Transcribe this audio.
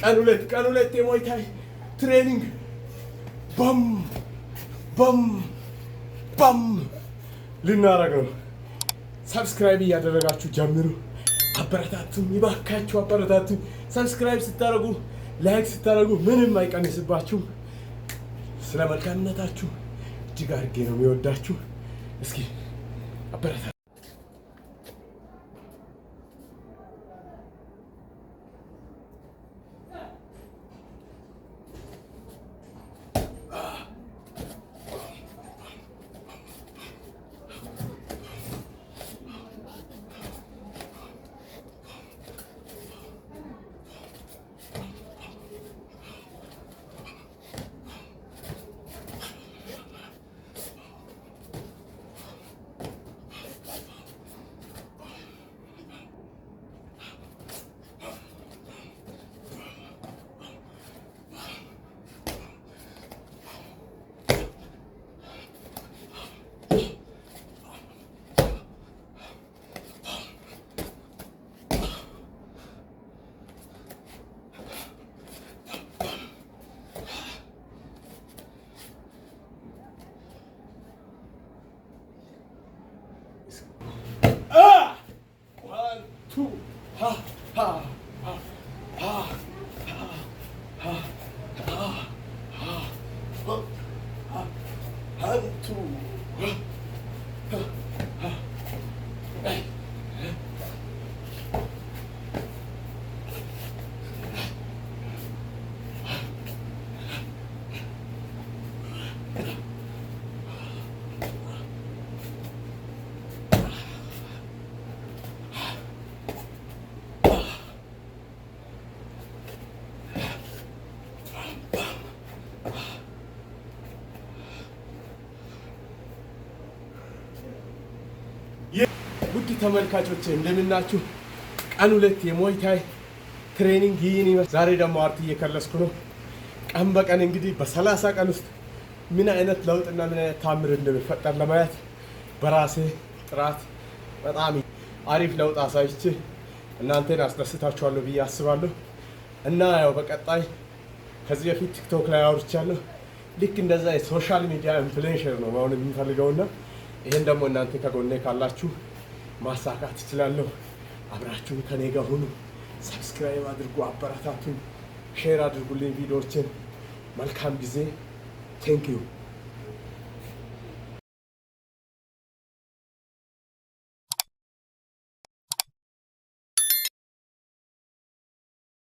ቀን ሁለት የሙይታይ ትሬኒንግ ባም ልናረግ ነው። ሰብስክራይብ እያደረጋችሁ ጀምሩ። አበረታቱኝ ይባካችሁ፣ አበረታቱኝ። ሰብስክራይብ ስታረጉ ላይክ ስታረጉ ምንም አይቀንስባችሁ። ስለ መልካምነታችሁ እጅግ አድርጌ ነው የሚወዳችሁ። እስኪ አበረታቱ። ውድ ተመልካቾቼ እንደምናችሁ። ቀን ሁለት የሙይታይ ትሬኒንግ ይህን ይመስላል። ዛሬ ደግሞ አርት እየከለስኩ ነው። ቀን በቀን እንግዲህ በ30 ቀን ውስጥ ምን አይነት ለውጥና ምን አይነት ታምር እንደሚፈጠር ለማየት በራሴ ጥራት በጣም አሪፍ ለውጥ አሳይቼ እናንተን አስደስታችኋለሁ ብዬ አስባለሁ። እና ያው በቀጣይ ከዚህ በፊት ቲክቶክ ላይ አውርቻለሁ። ልክ እንደዛ የሶሻል ሚዲያ ኢንፍሉዌንሰር ነው መሆን የምፈልገውና ይሄን ደግሞ እናንተ ከጎኔ ካላችሁ ማሳካት እችላለሁ። አብራችሁን ከኔ ጋር ሁኑ። ሰብስክራይብ አድርጉ፣ አበረታቱኝ፣ ሼር አድርጉልኝ ቪዲዮዎችን። መልካም ጊዜ። ቴንክ ዩ